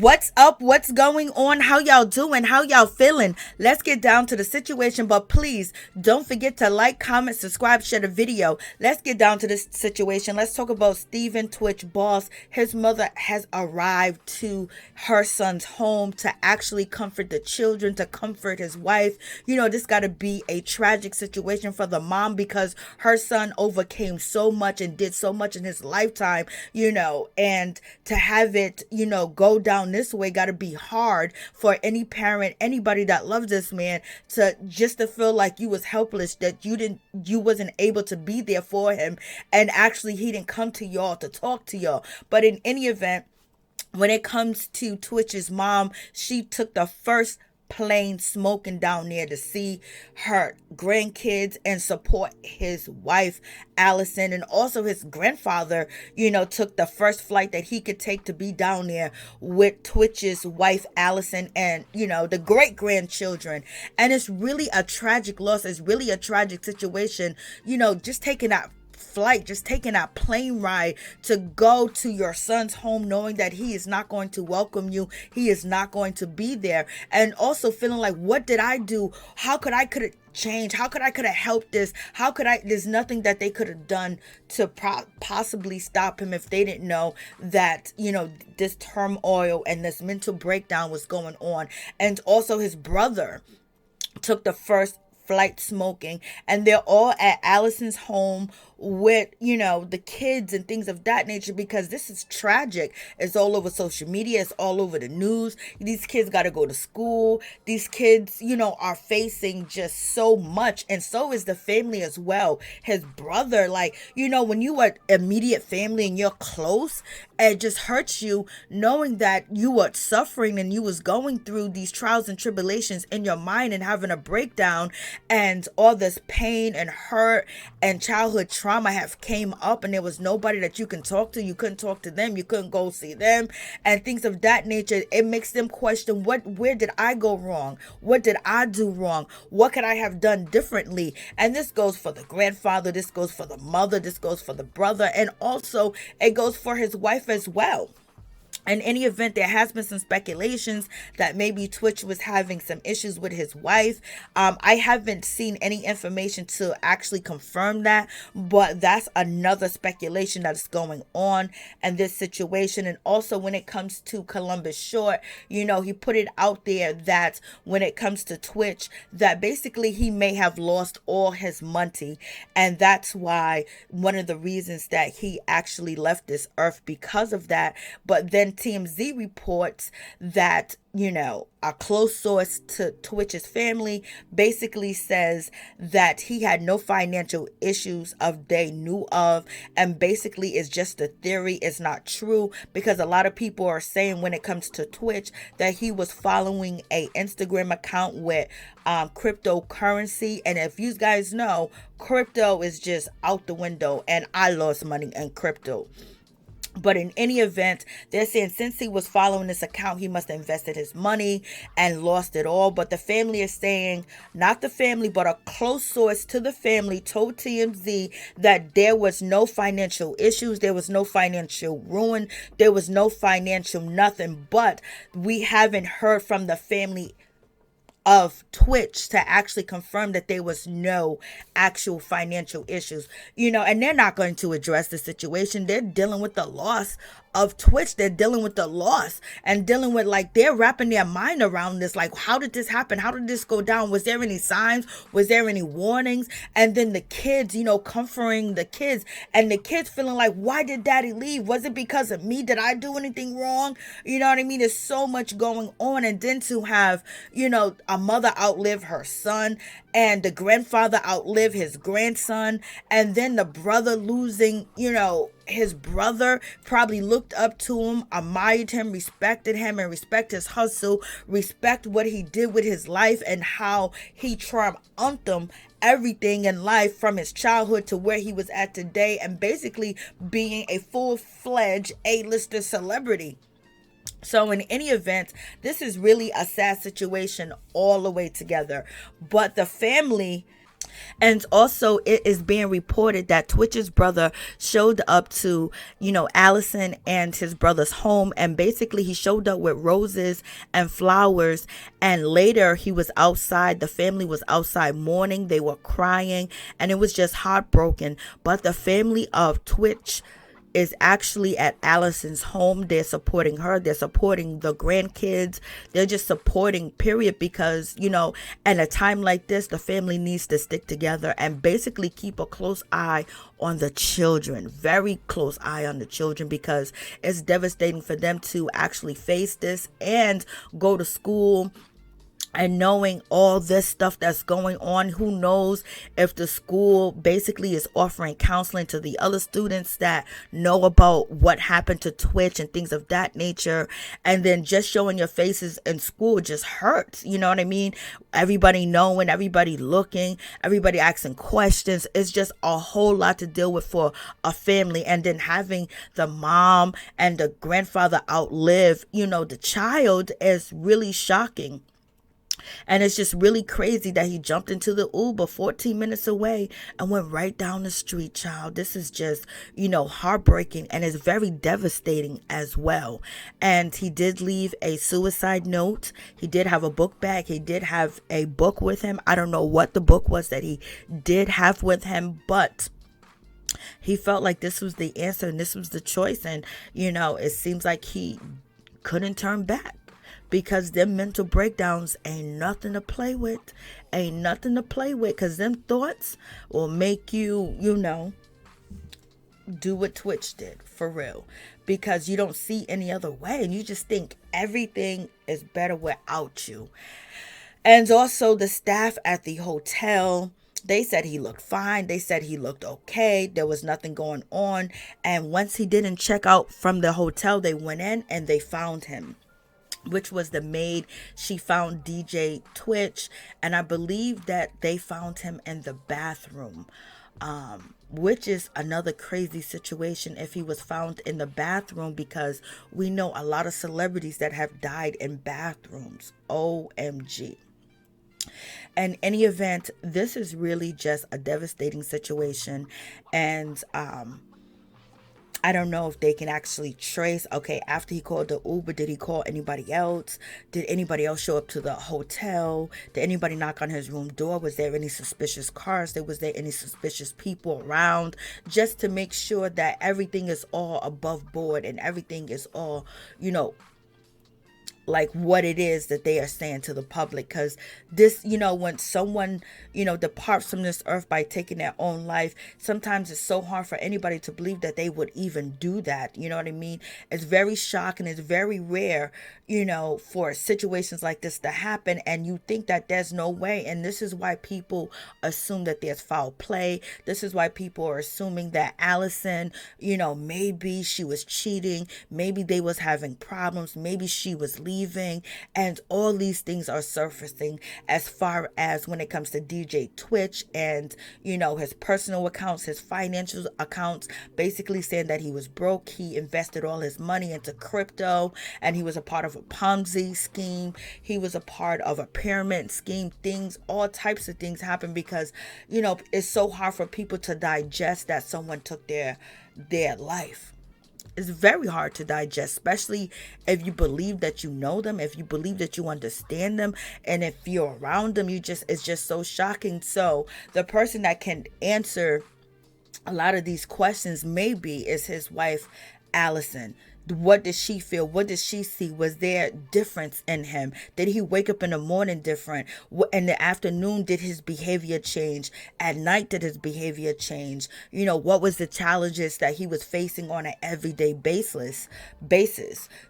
What's up? What's going on? How y'all doing? How y'all feeling? Let's get down to the situation, but please don't forget to like, comment, subscribe, share the video. Let's get down to this situation. Let's talk about Stephen Twitch Boss. His mother has arrived to her son's home to actually comfort the children, to comfort his wife. You know, this got to be a tragic situation for the mom because her son overcame so much and did so much in his lifetime, and to have it, go down this way got to be hard for any parent, anybody that loves this man, to feel like you was helpless, that you wasn't able to be there for him, and actually he didn't come to y'all to talk to y'all. But in any event, when it comes to Twitch's mom, she took the first plane smoking down there to see her grandkids and support his wife Allison, and also his grandfather took the first flight that he could take to be down there with Twitch's wife Allison and the great grandchildren. And it's really a tragic loss. It's really a tragic situation, just taking out flight, just taking a plane ride to go to your son's home, knowing that he is not going to welcome you, he is not going to be there, and also feeling like, what did I do? How could I change? How could I helped this? There's nothing that they could have done to possibly stop him if they didn't know that this turmoil and this mental breakdown was going on. And also his brother took the first flight smoking, and they're all at Allison's home with the kids and things of that nature, because this is tragic. It's all over social media, it's all over the news. These kids got to go to school. These kids are facing just so much, and so is the family as well. His brother, when you are immediate family and you're close, it just hurts you knowing that you were suffering and you was going through these trials and tribulations in your mind and having a breakdown, and all this pain and hurt and childhood trauma have came up, and there was nobody that you can talk to. You couldn't talk to them, you couldn't go see them, and things of that nature. It makes them question, where did I go wrong? What did I do wrong? What could I have done differently? And this goes for the grandfather, this goes for the mother, this goes for the brother, and also it goes for his wife as well. In any event, there has been some speculations that maybe Twitch was having some issues with his wife. I haven't seen any information to actually confirm that, but that's another speculation that's going on in this situation. And also when it comes to Columbus Short, he put it out there that when it comes to Twitch, that basically he may have lost all his money, and that's why one of the reasons that he actually left this earth because of that. But then TMZ reports that, a close source to Twitch's family basically says that he had no financial issues they knew of, and basically it's just a theory. It's not true, because a lot of people are saying when it comes to Twitch that he was following a Instagram account with cryptocurrency, and if you guys know, crypto is just out the window, and I lost money in crypto. But in any event, they're saying since he was following this account, he must have invested his money and lost it all. But the family is saying, not the family, but a close source to the family told TMZ that there was no financial issues, there was no financial ruin, there was no financial nothing. But we haven't heard from the family of Twitch to actually confirm that there was no actual financial issues, and they're not going to address the situation. They're dealing with the loss of Twitch. They're dealing with the loss and dealing with, they're wrapping their mind around this. How did this happen? How did this go down? Was there any signs? Was there any warnings? And then the kids, comforting the kids, and the kids feeling like, why did daddy leave? Was it because of me? Did I do anything wrong? You know what I mean? There's so much going on. And then to have, a mother outlive her son, and the grandfather outlive his grandson, and then the brother losing, his brother probably looked up to him, admired him, respected him, and respect his hustle, respect what he did with his life and how he triumphed him everything in life from his childhood to where he was at today, and basically being a full-fledged A-lister celebrity. So in any event, this is really a sad situation all the way together. But the family And also, it is being reported that Twitch's brother showed up to, Allison and his brother's home. And basically, he showed up with roses and flowers. And later, he was outside. The family was outside mourning. They were crying. And it was just heartbroken. But the family of Twitch is actually at Allison's home. They're supporting her. They're supporting the grandkids. They're just supporting, period, because, at a time like this, the family needs to stick together and basically keep a close eye on the children. Very close eye on the children, because it's devastating for them to actually face this and go to school. And knowing all this stuff that's going on, who knows if the school basically is offering counseling to the other students that know about what happened to Twitch and things of that nature. And then just showing your faces in school just hurts. You know what I mean? Everybody knowing, everybody looking, everybody asking questions. It's just a whole lot to deal with for a family. And then having the mom and the grandfather outlive, the child is really shocking. And it's just really crazy that he jumped into the Uber 14 minutes away and went right down the street, child. This is just, heartbreaking, and it's very devastating as well. And he did leave a suicide note. He did have a book bag. He did have a book with him. I don't know what the book was that he did have with him, but he felt like this was the answer and this was the choice. And, it seems like he couldn't turn back. Because them mental breakdowns ain't nothing to play with. Ain't nothing to play with. Because them thoughts will make you, do what Twitch did. For real. Because you don't see any other way. And you just think everything is better without you. And also the staff at the hotel, they said he looked fine. They said he looked okay. There was nothing going on. And once he didn't check out from the hotel, they went in and they found him, which was the maid. She found DJ Twitch, and I believe that they found him in the bathroom, which is another crazy situation if he was found in the bathroom, because we know a lot of celebrities that have died in bathrooms. OMG. In any event, this is really just a devastating situation, and I don't know if they can actually trace, okay, after he called the Uber, did he call anybody else? Did anybody else show up to the hotel? Did anybody knock on his room door? Was there any suspicious cars? Was there any suspicious people around? Just to make sure that everything is all above board and everything is all, like what it is that they are saying to the public. Because this, when someone, departs from this earth by taking their own life, sometimes it's so hard for anybody to believe that they would even do that. You know what I mean? It's very shocking. It's very rare, for situations like this to happen. And you think that there's no way. And this is why people assume that there's foul play. This is why people are assuming that Allison, maybe she was cheating. Maybe they was having problems. Maybe she was leaving. And all these things are surfacing as far as when it comes to DJ Twitch and, his personal accounts, his financial accounts, basically saying that he was broke. He invested all his money into crypto, and he was a part of a Ponzi scheme. He was a part of a pyramid scheme. All types of things happen because, it's so hard for people to digest that someone took their life. It's very hard to digest, especially if you believe that you know them, if you believe that you understand them, and if you're around them, it's just so shocking. So the person that can answer a lot of these questions maybe is his wife, Allison. What did she feel? What did she see? Was there difference in him? Did he wake up in the morning different? In the afternoon, did his behavior change? At night, did his behavior change? What was the challenges that he was facing on an everyday basis?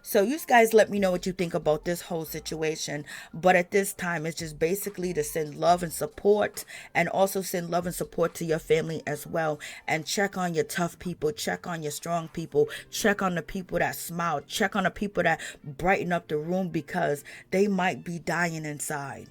So you guys let me know what you think about this whole situation. But at this time, it's just basically to send love and support, and also send love and support to your family as well. And check on your tough people. Check on your strong people. Check on the people that smile. Check on the people that brighten up the room, because they might be dying inside.